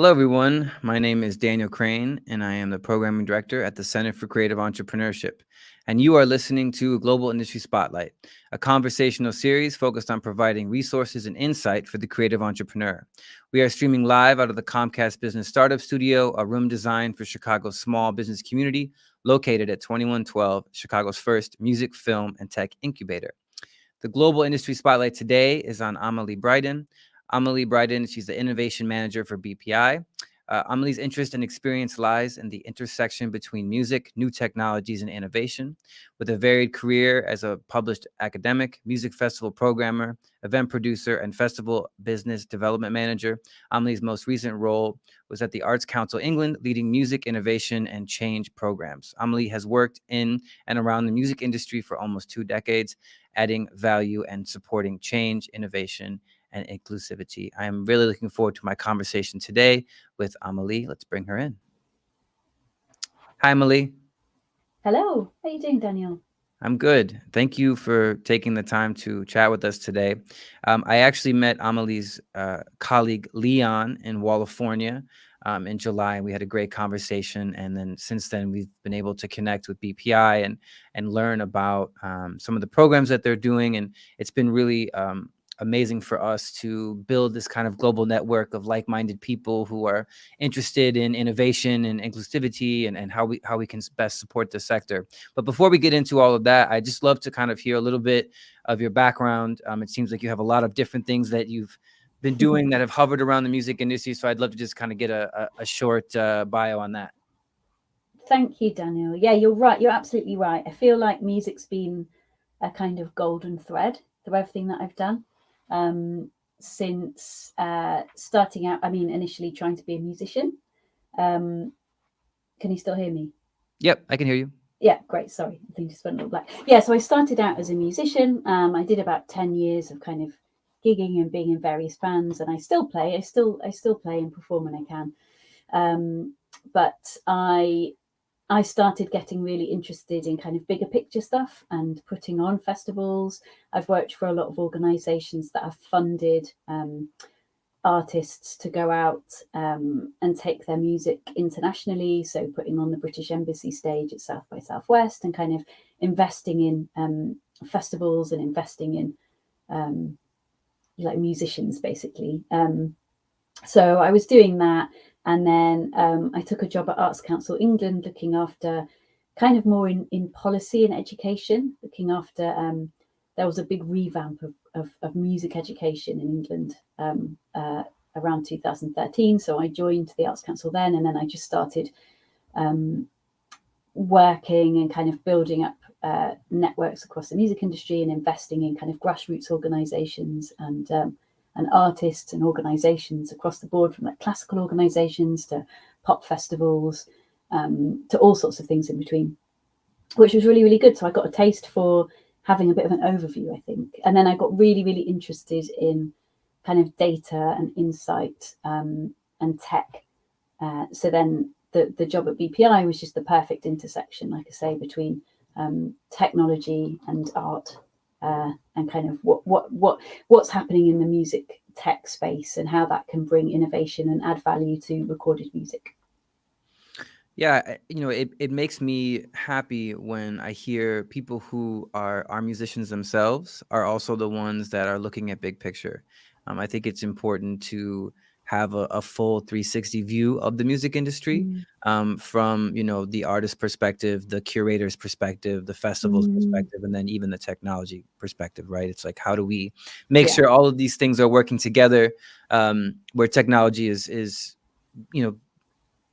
Hello, everyone. My name is Daniel Crane, and I am the Programming Director at the Center for Creative Entrepreneurship. And you are listening to Global Industry Spotlight, a conversational series focused on providing resources and insight for the creative entrepreneur. We are streaming live out of the Comcast Business Startup Studio, a room designed for Chicago's small business community, located at 2112, Chicago's first music, film, and tech incubator. The Global Industry Spotlight today is on Amalie Briden. Amalie Briden, she's the innovation manager for BPI. Amalie's interest and experience lies in the intersection between music, new technologies, and innovation. With a varied career as a published academic, music festival programmer, event producer, and festival business development manager, Amalie's most recent role was at the Arts Council England, leading music innovation and change programs. Amalie has worked in and around the music industry for almost 2 decades, adding value and supporting change, innovation, and inclusivity. I am really looking forward to my conversation today with Amalie. Let's bring her in. Hi, Amalie. Hello, how are you doing, Daniel? I'm good. Thank you for taking the time to chat with us today. I actually met Amalie's colleague Leon in California in July. We had a great conversation, and then since then we've been able to connect with BPI and learn about some of the programs that they're doing, and it's been really amazing for us to build this kind of global network of like-minded people who are interested in innovation and inclusivity and how we can best support the sector. But before we get into all of that, I just love to kind of hear a little bit of your background. It seems like you have a lot of different things that you've been doing that have hovered around the music industry. So I'd love to just kind of get a short bio on that. Thank you, Daniel. Yeah, you're right. You're absolutely right. I feel like music's been a kind of golden thread through everything that I've done since starting out. I mean, initially trying to be a musician. Can you still hear me? Yep, I can hear you. Yeah, great. Sorry, I think just went a little black. Yeah, so I started out as a musician. I did about 10 years of kind of gigging and being in various bands, and I still play. I still play and perform when I can. But I started getting really interested in kind of bigger picture stuff and putting on festivals. I've worked for a lot of organisations that have funded artists to go out and take their music internationally. So putting on the British Embassy stage at South by Southwest and kind of investing in festivals and investing in like musicians, basically. So I was doing that. And then I took a job at Arts Council England, looking after kind of more in policy and education, looking after, there was a big revamp of music education in England around 2013. So I joined the Arts Council then, and then I just started working and kind of building up networks across the music industry and investing in kind of grassroots organisations and artists and organisations across the board, from like classical organisations to pop festivals to all sorts of things in between, which was really, really good. So I got a taste for having a bit of an overview, I think. And then I got really, really interested in kind of data and insight and tech. So then the job at BPI was just the perfect intersection, like I say, between technology and art. And kind of what's happening in the music tech space and how that can bring innovation and add value to recorded music. Yeah, it makes me happy when I hear people who are musicians themselves are also the ones that are looking at big picture. I think it's important to have a full 360 view of the music industry, from the artist perspective, the curator's perspective, the festival's perspective, and then even the technology perspective, right? It's like, how do we make sure all of these things are working together, where technology is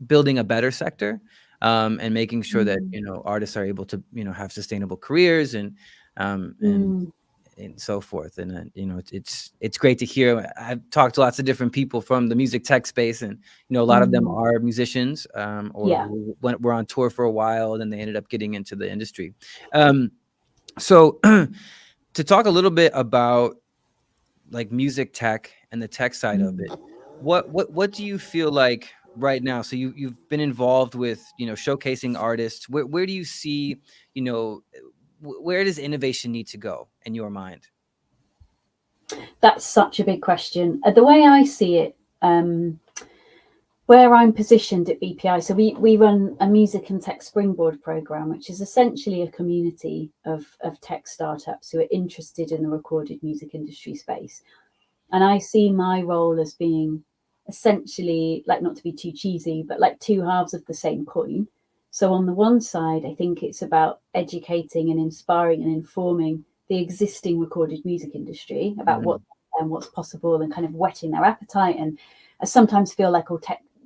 building a better sector, and making sure that artists are able to have sustainable careers and so forth. And it's great to hear. I've talked to lots of different people from the music tech space, and a lot of them are musicians, or who were on tour for a while and then they ended up getting into the industry. So to talk a little bit about like music tech and the tech side of it, what do you feel like right now? So you've been involved with showcasing artists. Where do you see, where does innovation need to go in your mind? That's such a big question. The way I see it, where I'm positioned at BPI, so we run a music and tech springboard program, which is essentially a community of tech startups who are interested in the recorded music industry space. And I see my role as being essentially, like, not to be too cheesy, but like two halves of the same coin. So on the one side, I think it's about educating and inspiring and informing the existing recorded music industry about Mhm. what's possible, and kind of whetting their appetite. And I sometimes feel like,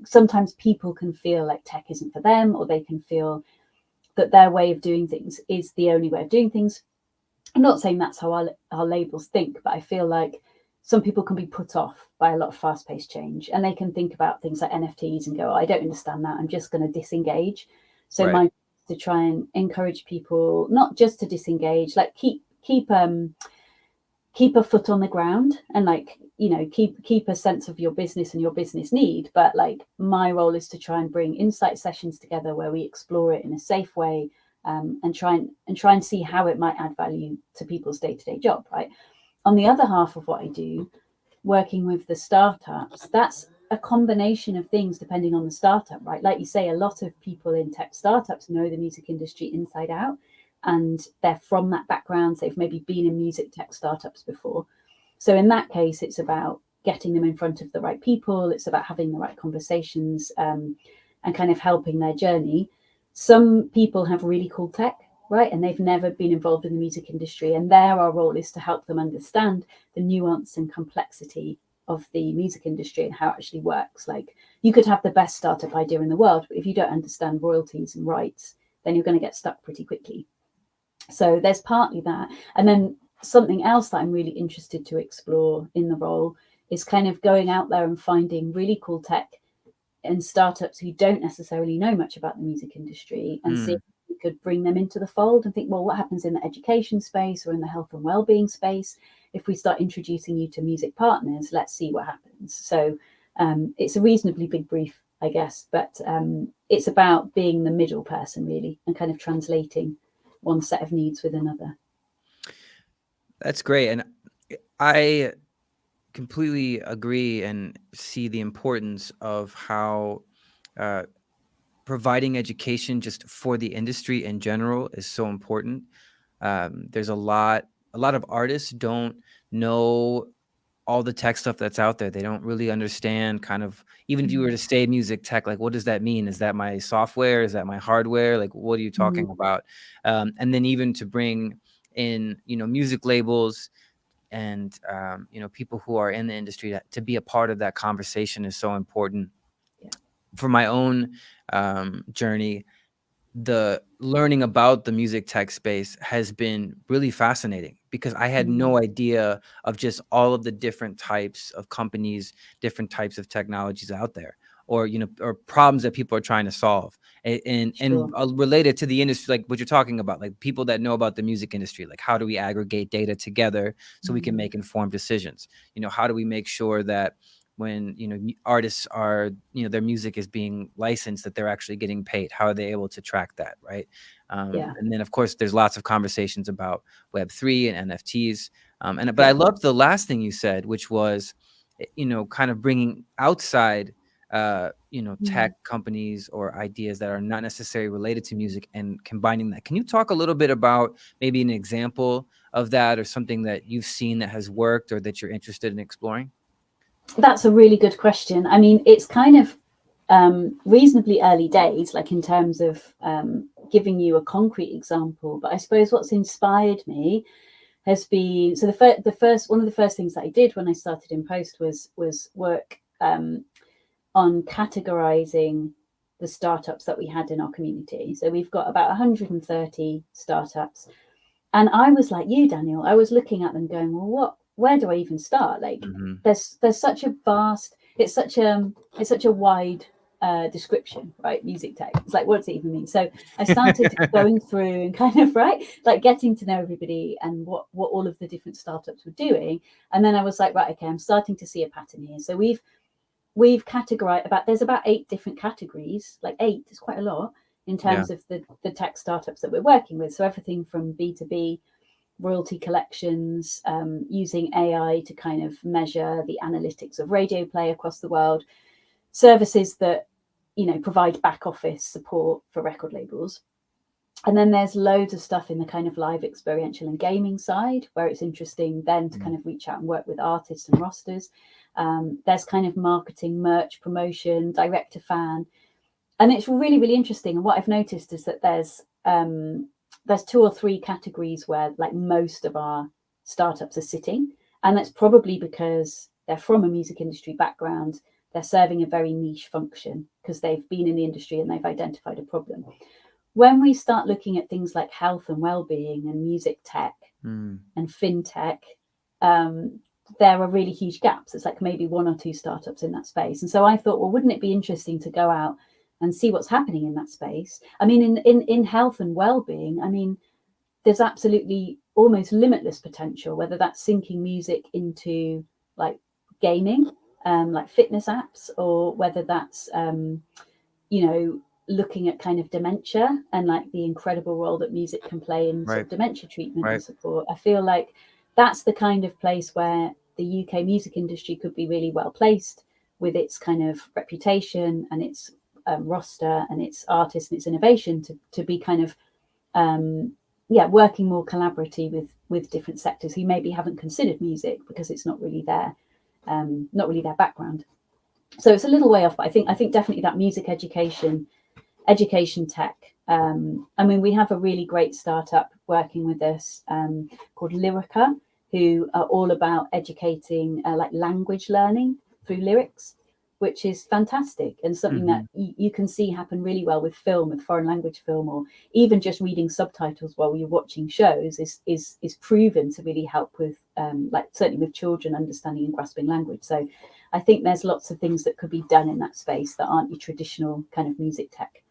sometimes people can feel like tech isn't for them, or they can feel that their way of doing things is the only way of doing things. I'm not saying that's how our labels think, but I feel like some people can be put off by a lot of fast-paced change, and they can think about things like NFTs and go, oh, I don't understand that, I'm just going to disengage. So Right. my to try and encourage people not just to disengage, like keep a foot on the ground, and, like, keep a sense of your business and your business need. But like, my role is to try and bring insight sessions together where we explore it in a safe way, and try and see how it might add value to people's day-to-day job, right? On the other half of what I do, working with the startups, that's a combination of things depending on the startup, right? Like you say, a lot of people in tech startups know the music industry inside out, and they're from that background. They've maybe been in music tech startups before. So in that case, it's about getting them in front of the right people. It's about having the right conversations, and kind of helping their journey. Some people have really cool tech, right? And they've never been involved in the music industry. And there, our role is to help them understand the nuance and complexity of the music industry and how it actually works. Like, you could have the best startup idea in the world, but if you don't understand royalties and rights, then you're going to get stuck pretty quickly. So there's partly that. And then something else that I'm really interested to explore in the role is kind of going out there and finding really cool tech and startups who don't necessarily know much about the music industry, and see if Mm. we could bring them into the fold and think, well, what happens in the education space or in the health and well-being space if we start introducing you to music partners? Let's see what happens. So it's a reasonably big brief, I guess, but it's about being the middle person, really, and kind of translating one set of needs with another. That's great. And I completely agree and see the importance of how uh, providing education just for the industry in general is so important. There's a lot of artists don't know all the tech stuff that's out there. They don't really understand kind of, even if you were to say music tech, like, what does that mean? Is that my software? Is that my hardware? Like, what are you Mm, talking about? And then even to bring in, music labels and, people who are in the industry to be a part of that conversation is so important. yeah. For my own journey, the learning about the music tech space has been really fascinating because I had Mm, no idea of just all of the different types of companies, different types of technologies out there, or or problems that people are trying to solve, and sure. related to the industry, like what you're talking about, like people that know about the music industry, like how do we aggregate data together so we can Mm, make informed decisions? How do we make sure that when artists are, their music is being licensed, that they're actually getting paid? How are they able to track that, right? yeah. And then of course there's lots of conversations about Web3 and NFTs. But I Yeah. loved the last thing you said, which was kind of bringing outside tech Mm. companies or ideas that are not necessarily related to music and combining that. Can you talk a little bit about maybe an example of that, or something that you've seen that has worked or that you're interested in exploring? That's a really good question. I mean, it's kind of reasonably early days, like in terms of giving you a concrete example. But I suppose what's inspired me has been, so the first one of the first things that I did when I started in post was work on categorizing the startups that we had in our community. So we've got about 130 startups, and I was like you, Daniel. I was looking at them, going, well, where do I even start? Like, Hmm. there's such a vast, it's such a wide description, right? Music tech. It's like, what does it even mean? So I started going through and kind of, right, like getting to know everybody and what all of the different startups were doing. And then I was like, right, okay, I'm starting to see a pattern here. So we've categorized there's about 8 different categories. Like 8 is quite a lot in Yeah. terms of the tech startups that we're working with. So everything from B2B, royalty collections, using AI to kind of measure the analytics of radio play across the world, services that, you know, provide back office support for record labels. And then there's loads of stuff in the kind of live experiential and gaming side, where it's interesting then to kind of reach out and work with artists and rosters. There's kind of marketing, merch, promotion, direct to fan. And it's really, really interesting. And what I've noticed is that there's 2 or 3 categories where like most of our startups are sitting. And that's probably because they're from a music industry background. They're serving a very niche function because they've been in the industry and they've identified a problem. When we start looking at things like health and well-being and music tech and fintech, there are really huge gaps. It's like maybe 1 or 2 startups in that space. And so I thought, well, wouldn't it be interesting to go out and see what's happening in that space? I mean, in health and well-being, I mean, there's absolutely almost limitless potential, whether that's syncing music into like gaming, like fitness apps, or whether that's, you know, looking at kind of dementia and like the incredible role that music can play in sort of dementia treatment and support. I feel like that's the kind of place where the UK music industry could be really well placed with its kind of reputation and its roster and its artists and its innovation to be kind of working more collaboratively with different sectors who maybe haven't considered music because it's not really their background. So it's a little way off, but I think definitely that music education tech. I mean, we have a really great startup working with us called Lyrica, who are all about educating like language learning through lyrics, which is fantastic and something that you can see happen really well with film, with foreign language film, or even just reading subtitles while you're watching shows is proven to really help with like certainly with children understanding and grasping language. So I think there's lots of things that could be done in that space that aren't your traditional kind of music tech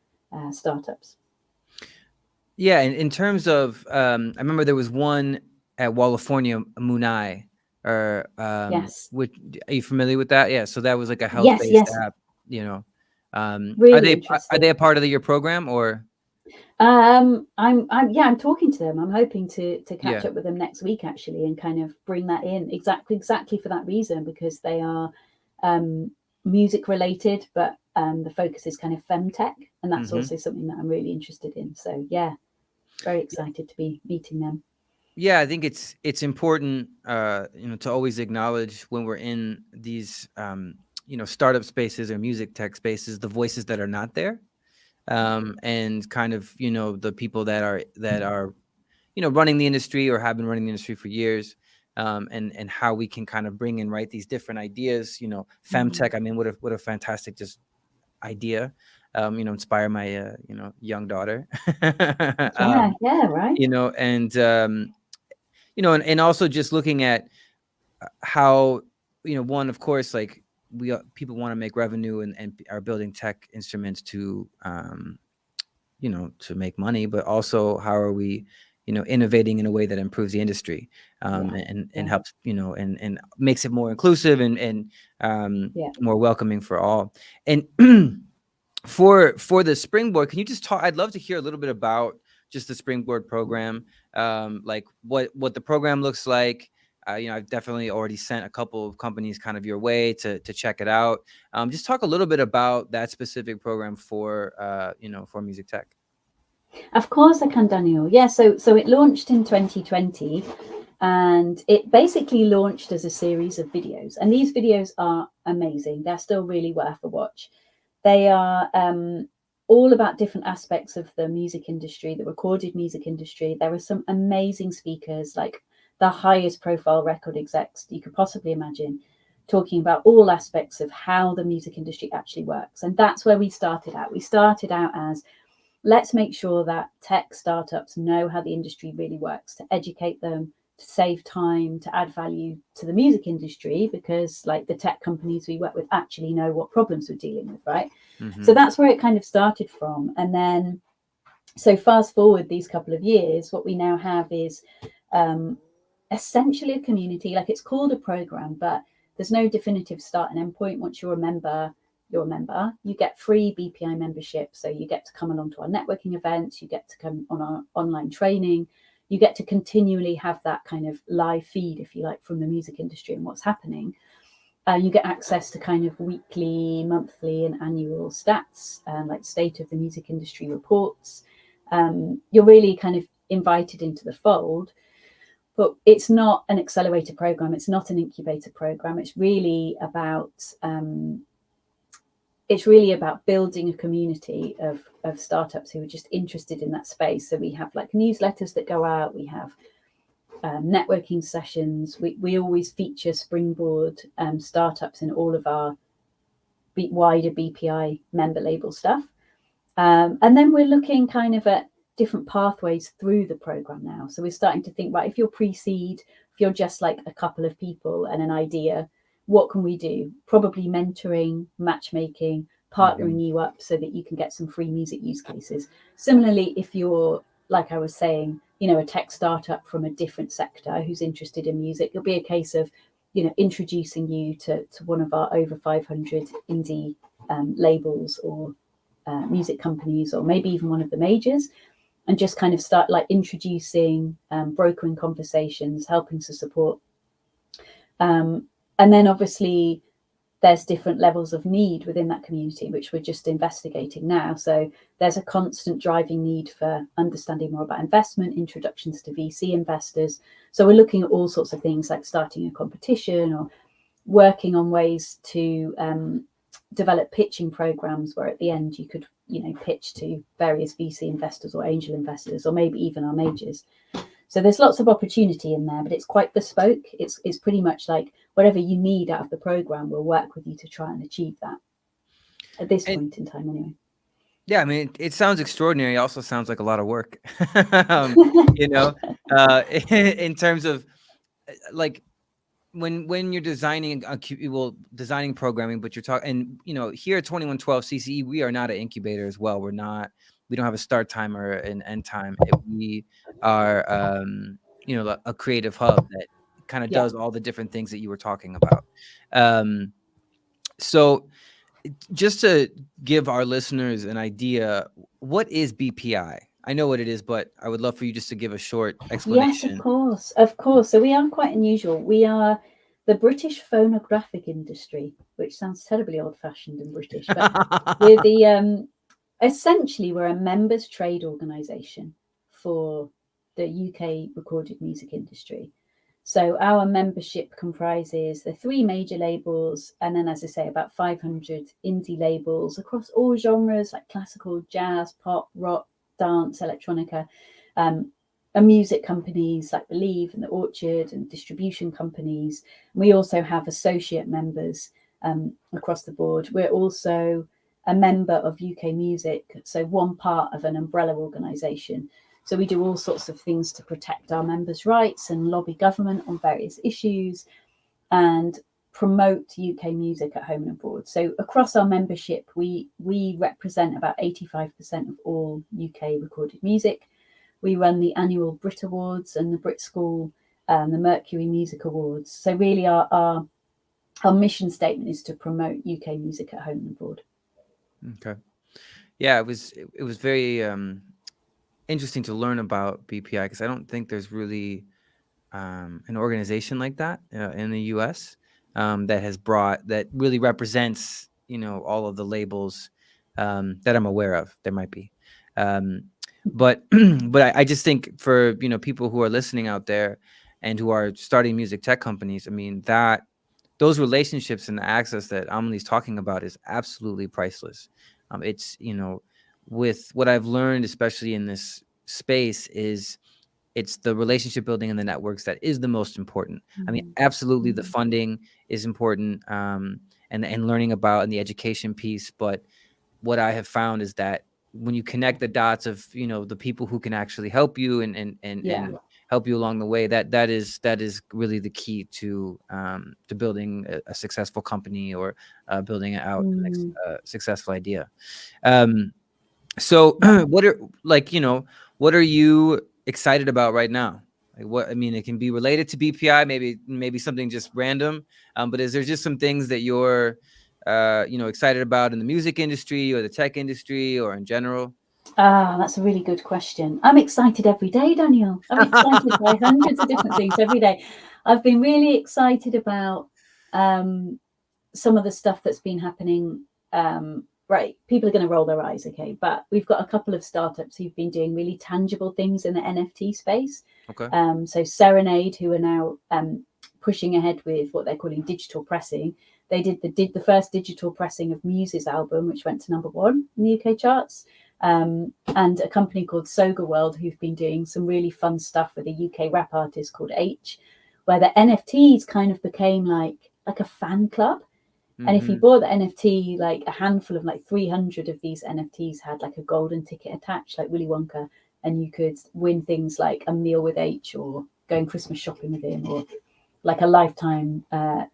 startups. Yeah, in terms of, I remember there was one at California, Munai, or Yes. which, are you familiar with that? Yeah, so that was like a health-based Yes. app, you know. Really Are interesting. they a part of your program, or? I'm talking to them. I'm hoping to catch Yeah. up with them next week actually, and kind of bring that in exactly for that reason, because they are music related, but the focus is kind of femtech, and that's also something that I'm really interested in. So yeah, very excited to be meeting them. Yeah, I think it's important, you know, to always acknowledge when we're in these, you know, startup spaces or music tech spaces, the voices that are not there, and kind of, you know, the people that are, you know, running the industry or have been running the industry for years, and how we can kind of bring in, right, these different ideas. You know, femtech. I mean, what a fantastic just idea. You know, inspire my you know, young daughter. Yeah, right. You know, and you know, and also just looking at how, you know, one, of course, like people want to make revenue and are building tech instruments to you know, to make money, but also how are we, you know, innovating in a way that improves the industry, and helps, you know, and makes it more inclusive and more welcoming for all. And for the Springboard, can you just talk? I'd love to hear a little bit about just the Springboard program, like what the program looks like. You know, I've definitely already sent a couple of companies kind of your way to check it out. Just talk a little bit about that specific program for you know, for music tech. Of course I can, Daniel. Yeah, so it launched in 2020, and it basically launched as a series of videos. And these videos are amazing. They're still really worth a watch. They are all about different aspects of the music industry, the recorded music industry. There are some amazing speakers, like the highest profile record execs you could possibly imagine, talking about all aspects of how the music industry actually works. And that's where we started out. We started out as, let's make sure that tech startups know how the industry really works, to educate them, to save time, to add value to the music industry, because like the tech companies we work with actually know what problems we're dealing with, right? So that's where it kind of started from. And then, so fast forward these couple of years, what we now have is essentially a community. Like, it's called a program, but there's no definitive start and end point. Once you're a member, you get free BPI membership. So you get to come along to our networking events, you get to come on our online training, you get to continually have that kind of live feed, if you like, from the music industry and what's happening. You get access to kind of weekly, monthly, and annual stats, like state of the music industry reports. You're really kind of invited into the fold, but it's not an accelerator program. It's not an incubator program. It's really about building a community of startups who are just interested in that space. So we have like newsletters that go out. We have networking sessions. We always feature Springboard startups in all of our wider BPI member label stuff. And then we're looking kind of at different pathways through the program now. So we're starting to think, right, if you're pre-seed, if you're just like a couple of people and an idea, what can we do? Probably mentoring, matchmaking, partnering you up so that you can get some free music use cases. Similarly, if you're, like I was saying, a tech startup from a different sector who's interested in music, it'll be a case of, introducing you to one of our over 500 indie labels or music companies, or maybe even one of the majors, and just kind of start like introducing, brokering conversations, helping to support. And then obviously there's different levels of need within that community, which we're just investigating now. So there's a constant driving need for understanding more about investment, introductions to VC investors. So we're looking at all sorts of things like starting a competition or working on ways to develop pitching programs where at the end you could, pitch to various VC investors or angel investors, or maybe even our majors. So there's lots of opportunity in there, but it's quite bespoke. It's pretty much like whatever you need out of the program, we'll work with you to try and achieve that at this point in time anyway. Yeah, I mean, it sounds extraordinary. It also sounds like a lot of work, in terms of like when you're designing designing programming, but you're talking, and here at 2112 CCE, we are not an incubator as well. We don't have a start time or an end time. We are, a creative hub that kind of does all the different things that you were talking about. So just to give our listeners an idea, what is BPI? I know what it is, but I would love for you just to give a short explanation. Yes, of course. So we are quite unusual. We are the British Phonographic Industry, which sounds terribly old-fashioned and British, but we're essentially we're a members trade organisation for the UK recorded music industry. So our membership comprises the 3 major labels, and then, as I say, about 500 indie labels across all genres like classical, jazz, pop, rock, dance, electronica, and music companies like Believe and The Orchard, and distribution companies. We also have associate members across the board. We're also a member of UK Music, so one part of an umbrella organisation. So we do all sorts of things to protect our members' rights and lobby government on various issues and promote UK music at home and abroad. So across our membership, we represent about 85% of all UK recorded music. We run the annual Brit Awards and the Brit School, the Mercury Music Awards. So really our mission statement is to promote UK music at home and abroad. Okay. Yeah, it was very interesting to learn about BPI, because I don't think there's really an organization like that in the US that really represents, all of the labels that I'm aware of. There might be. But I just think for, people who are listening out there and who are starting music tech companies, I mean, those relationships and the access that Amalie's talking about is absolutely priceless. It's, with what I've learned, especially in this space, is it's the relationship building and the networks that is the most important. I mean, absolutely the funding is important, and learning about and the education piece. But what I have found is that when you connect the dots of, the people who can actually help you and help you along the way, that is really the key to building a successful company, or building out a successful idea. So what are you excited about right now? Like it can be related to BPI, maybe something just random. But is there just some things that you're excited about in the music industry or the tech industry or in general? That's a really good question. I'm excited every day, Daniel. I'm excited by hundreds of different things every day. I've been really excited about some of the stuff that's been happening, right, people are going to roll their eyes, okay, but we've got a couple of startups who've been doing really tangible things in the NFT space. Okay. So Serenade, who are now pushing ahead with what they're calling digital pressing. They did the first digital pressing of Muse's album, which went to #1 in the UK charts. And a company called Soga World, who've been doing some really fun stuff with a UK rap artist called H, where the NFTs kind of became like a fan club. And if you bought the NFT, like a handful of like 300 of these NFTs had like a golden ticket attached, like Willy Wonka, and you could win things like a meal with H or going Christmas shopping with him or like a lifetime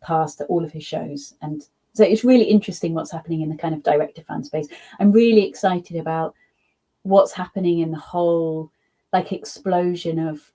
pass to all of his shows. And so it's really interesting what's happening in the kind of direct to fan space. I'm really excited about what's happening in the whole like explosion of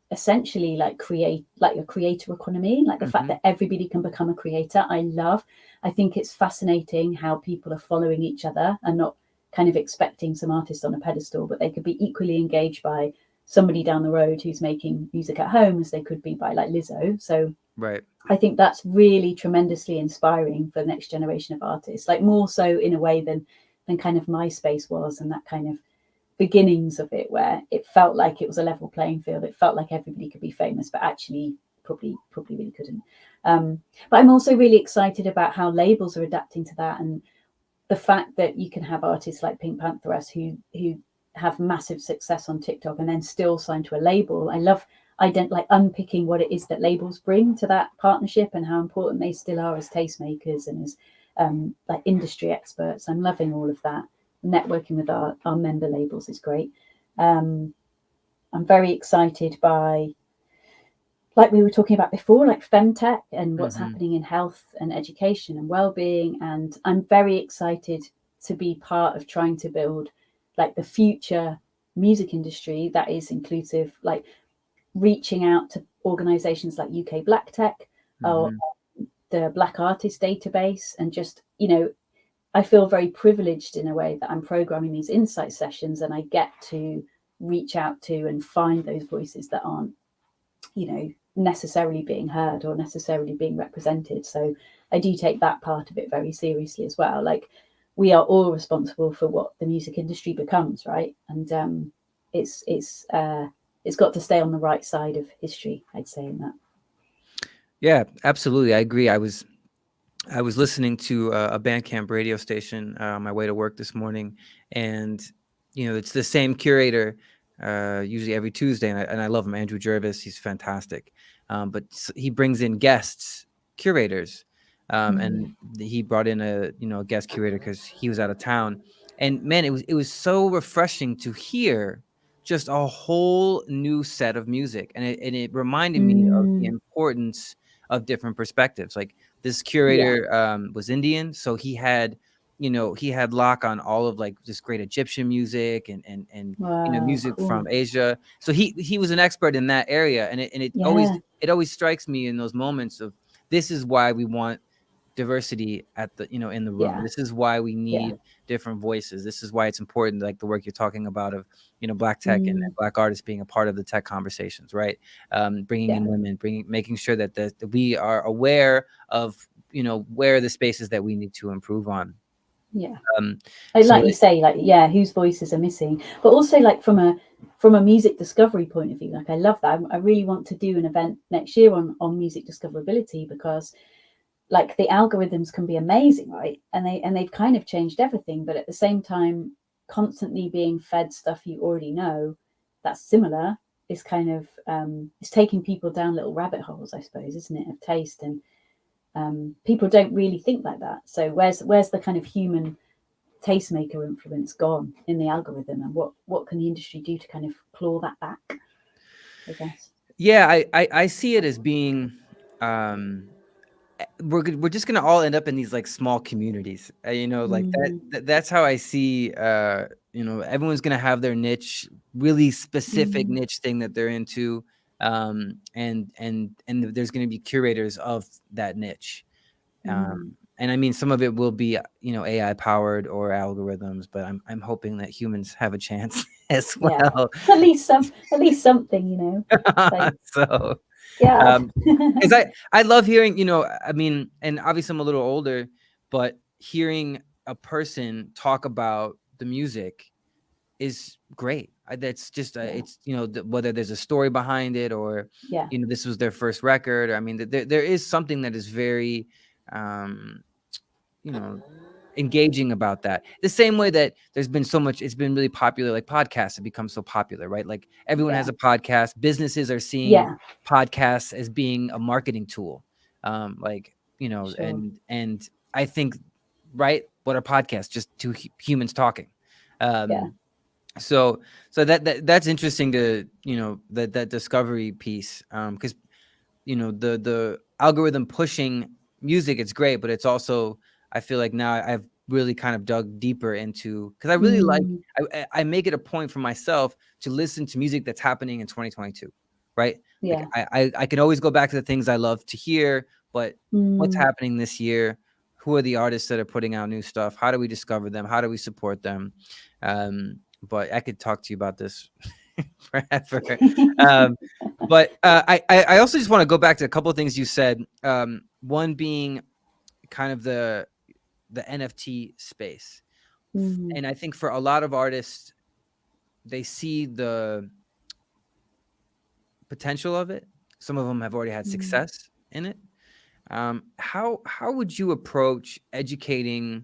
essentially like a creator economy, like the fact that everybody can become a creator. I think it's fascinating how people are following each other and not kind of expecting some artist on a pedestal, but they could be equally engaged by somebody down the road who's making music at home as they could be by like Lizzo. So Right. I think that's really tremendously inspiring for the next generation of artists, like more so in a way than kind of MySpace was, and that kind of beginnings of it where it felt like it was a level playing field. It felt like everybody could be famous, but actually probably really couldn't. But I'm also really excited about how labels are adapting to that, and the fact that you can have artists like Pink Pantheress who have massive success on TikTok and then still sign to a label. I love unpicking what it is that labels bring to that partnership and how important they still are as tastemakers and as like industry experts. I'm loving all of that. Networking with our member labels is great. I'm very excited by, like we were talking about before, like femtech and what's happening in health and education and well-being. And I'm very excited to be part of trying to build like the future music industry that is inclusive, like reaching out to organizations like UK Black Tech or the Black Artist Database. And just, I feel very privileged in a way that I'm programming these insight sessions and I get to reach out to and find those voices that aren't, necessarily being heard or necessarily being represented. So I do take that part of it very seriously as well. Like we are all responsible for what the music industry becomes, right? And it's got to stay on the right side of history, I'd say, in that. Yeah, absolutely. I agree. I was listening to a Bandcamp radio station on my way to work this morning, and it's the same curator usually every Tuesday, and I love him, Andrew Jervis. He's fantastic, but he brings in guests curators, and he brought in a guest curator because he was out of town, and man, it was so refreshing to hear just a whole new set of music, and it reminded me of the importance of different perspectives. Like this curator was Indian, so he had lock on all of like this great Egyptian music and Wow, music cool. from Asia. So he was an expert in that area, and it always strikes me in those moments of, this is why we want diversity at the in the room. This is why we need different voices. This is why it's important, like the work you're talking about of Black tech and Black artists being a part of the tech conversations, right? Bringing in women, making sure that we are aware of where the spaces that we need to improve on. Like you say, like whose voices are missing, but also like from a music discovery point of view, like I love that. I really want to do an event next year on music discoverability, because like the algorithms can be amazing, right? And they've kind of changed everything, but at the same time, constantly being fed stuff you already know that's similar is kind of it's taking people down little rabbit holes, I suppose, isn't it, of taste. And people don't really think like that. So where's the kind of human tastemaker influence gone in the algorithm, and what can the industry do to kind of claw that back, I guess? Yeah, I see it as being we're just gonna all end up in these like small communities, like that's how I see. Everyone's gonna have their niche, really specific niche thing that they're into, and there's gonna be curators of that niche, and I mean some of it will be AI powered or algorithms, but I'm hoping that humans have a chance as well. At least something, like, So Yeah. Because I love hearing, I mean, and obviously I'm a little older, but hearing a person talk about the music is great. That's just Yeah. it's whether there's a story behind it, or Yeah. this was their first record. I mean, there is something that is very um you know engaging about that. The same way that there's been so much, it's been really popular, like podcasts have become so popular, right? Like everyone Yeah. has a podcast. Businesses are seeing Yeah. podcasts as being a marketing tool. Like, Sure. and I think, right, what are podcasts? Just two humans talking. Yeah. um so that's interesting to, that discovery piece, because the algorithm pushing music, it's great, but it's also, I feel like now I've really kind of dug deeper into, because I really like, Mm, I make it a point for myself to listen to music that's happening in 2022, right? Like yeah. I can always go back to the things I love to hear, but what's Mm. happening this year? Who are the artists that are putting out new stuff? How do we discover them? How do we support them? But I could talk to you about this forever. Um, but I also just want to go back to a couple of things you said. One being kind of the NFT space, Mm, and I think for a lot of artists, they see the potential of it. Some of them have already had mm, success in it. How would you approach educating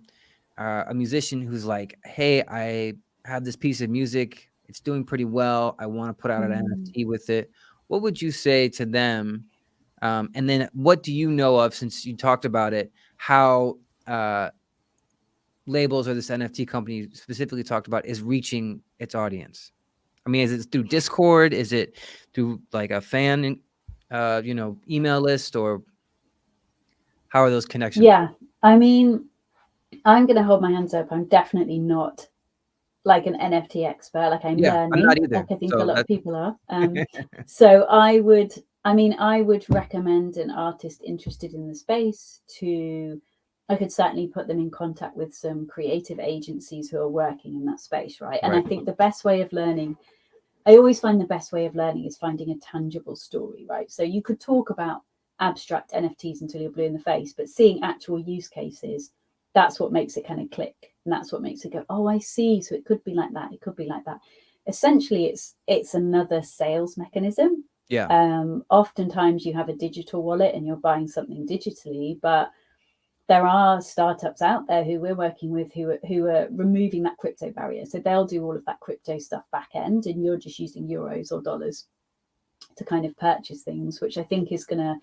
a musician who's like, hey, I have this piece of music, it's doing pretty well, I want to put out an mm. NFT with it? What would you say to them? And then what do you know of, since you talked about it, how uh, labels or this NFT company specifically talked about is reaching its audience? I mean, is it through Discord? Is it through like a fan, email list, or how are those connections? Yeah. I mean, I'm going to hold my hands up. I'm definitely not like an NFT expert. Like I'm Yeah, I'm not learning, like either. I think a So lot of that's people are. So I would recommend an artist interested in the space to, I could certainly put them in contact with some creative agencies who are working in that space, right? And I right. think the best way of learning, I always find the best way of learning is finding a tangible story, right? So you could talk about abstract NFTs until you're blue in the face, but seeing actual use cases, that's what makes it kind of click. And that's what makes it go, oh, I see. So it could be like that. It could be like that. Essentially, it's another sales mechanism. Yeah. Oftentimes you have a digital wallet and you're buying something digitally, but there are startups out there who we're working with who are removing that crypto barrier. So they'll do all of that crypto stuff back end, and you're just using euros or dollars to kind of purchase things, which I think is going to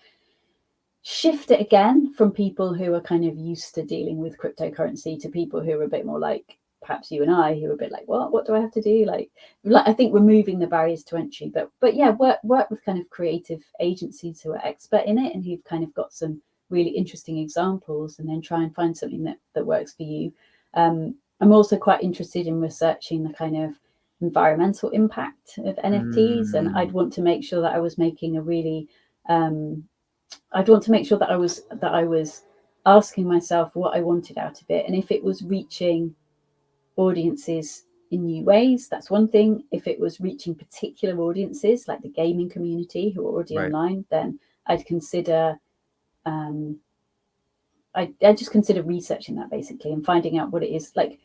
shift it again from people who are kind of used to dealing with cryptocurrency to people who are a bit more like perhaps you and I, who are a bit like, what do I have to do? Like I think removing the barriers to entry, but yeah, work with kind of creative agencies who are expert in it and who've kind of got some really interesting examples, and then try and find something that works for you. I'm also quite interested in researching the kind of environmental impact of NFTs, and Mm, I'd want to make sure that I was making a really I'd want to make sure that I was asking myself what I wanted out of it, and if it was reaching audiences in new ways, that's one thing. If it was reaching particular audiences like the gaming community who are already right. online, then I'd consider um, I just consider researching that basically and finding out what it is. Like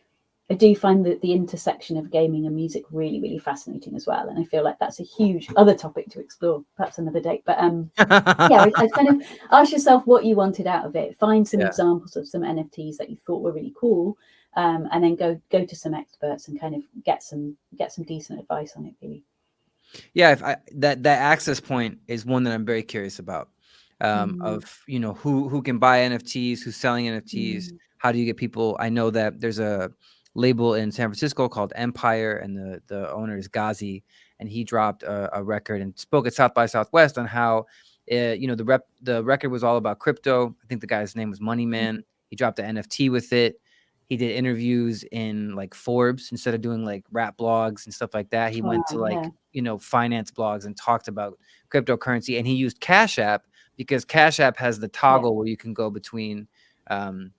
I do find that the intersection of gaming and music really, really fascinating as well, and I feel like that's a huge other topic to explore, perhaps another date. But yeah, I kind of ask yourself what you wanted out of it. Find some Yeah. examples of some NFTs that you thought were really cool, and then go to some experts and kind of get some decent advice on it. Really. Yeah, if that access point is one that I'm very curious about. Mm, Of who can buy NFTs, who's selling NFTs, mm, how do you get people? I know that there's a label in San Francisco called Empire, and the owner is Ghazi, and he dropped a record and spoke at South by Southwest on how the record was all about crypto. I think the guy's name was Money Man. He dropped an NFT with it. He did interviews in like Forbes instead of doing like rap blogs and stuff like that. He wow. went to Yeah. like finance blogs and talked about cryptocurrency, and he used Cash App because Cash App has the Yeah. toggle where you can go between um,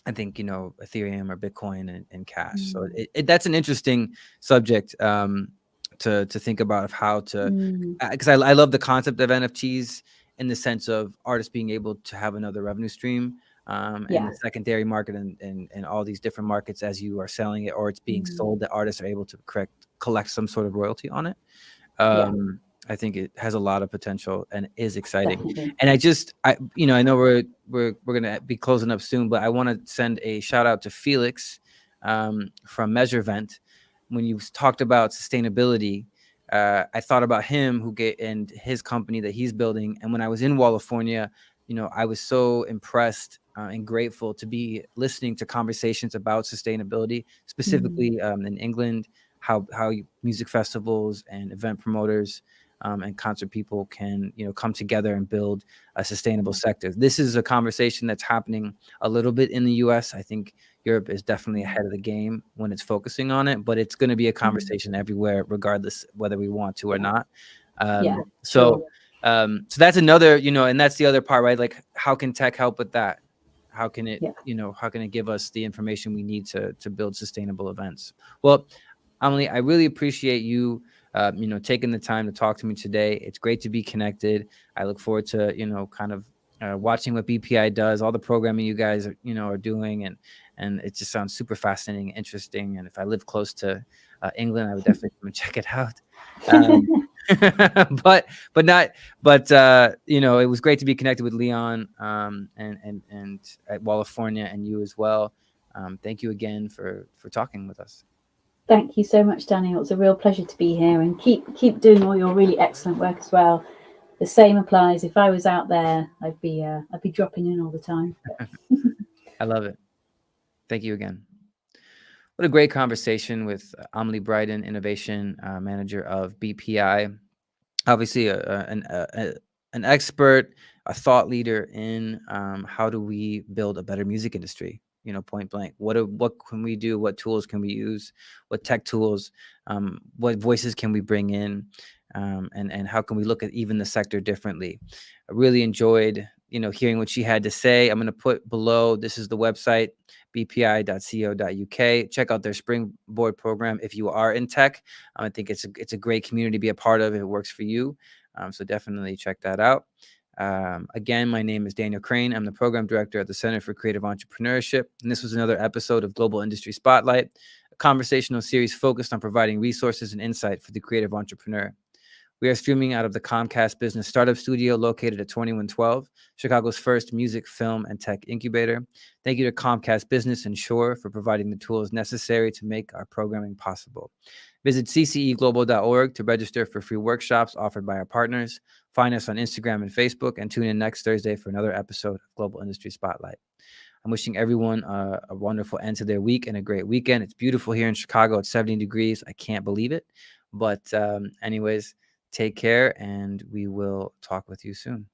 I think Ethereum or Bitcoin and cash. So Mm, that's an interesting subject to think about of how to, Mm, because I love the concept of NFTs in the sense of artists being able to have another revenue stream, and yeah. the secondary market and all these different markets as you are selling it or it's being Mm, sold, that artists are able to collect some sort of royalty on it. yeah, I think it has a lot of potential and is exciting. definitely. And I know we're gonna be closing up soon, but I want to send a shout out to Felix from Measurevent. When you talked about sustainability, I thought about him and his company that he's building. And when I was in California, I was so impressed and grateful to be listening to conversations about sustainability, Mm, specifically in England, how music festivals and event promoters and concert people can come together and build a sustainable yeah. sector. This is a conversation that's happening a little bit in the US. I think Europe is definitely Mm, ahead of the game when it's focusing on it, but it's going to be a mm, conversation everywhere, regardless whether we want to or yeah, not. yeah, So, sure. so that's another, and that's the other part, right? Like, how can tech help with that? How can it, Yeah. how can it give us the information we need to build sustainable events? Well, Amalie, I really appreciate you, taking the time to talk to me today. It's great to be connected. I look forward to, kind of watching what BPI does, all the programming you guys are doing, and it just sounds super fascinating, interesting. And if I live close to England, I would definitely come and check it out. Um, but not, but it was great to be connected with Leon, and at California, and you as well. Thank you again for talking with us. Thank you so much, Daniel. It's a real pleasure to be here, and keep doing all your really excellent work as well. The same applies. If I was out there, I'd be dropping in all the time. I love it. Thank you again. What a great conversation with Amalie Briden, Innovation Manager of BPI. Obviously, an expert, a thought leader in how do we build a better music industry. Point blank. What can we do? What tools can we use? What tech tools? What voices can we bring in? And how can we look at even the sector differently? I really enjoyed hearing what she had to say. I'm going to put below. This is the website, bpi.co.uk. Check out their Springboard program if you are in tech. I think it's a great community to be a part of if it works for you. So definitely check that out. Again, my name is Daniel Crane. I'm the program director at the Center for Creative Entrepreneurship. And this was another episode of Global Industry Spotlight, a conversational series focused on providing resources and insight for the creative entrepreneur. We are streaming out of the Comcast Business Startup Studio located at 2112, Chicago's first music, film, and tech incubator. Thank you to Comcast Business and Shore for providing the tools necessary to make our programming possible. Visit cceglobal.org to register for free workshops offered by our partners. Find us on Instagram and Facebook, and tune in next Thursday for another episode of Global Industry Spotlight. I'm wishing everyone a wonderful end to their week and a great weekend. It's beautiful here in Chicago. It's 70 degrees. I can't believe it. But anyways, take care, and we will talk with you soon.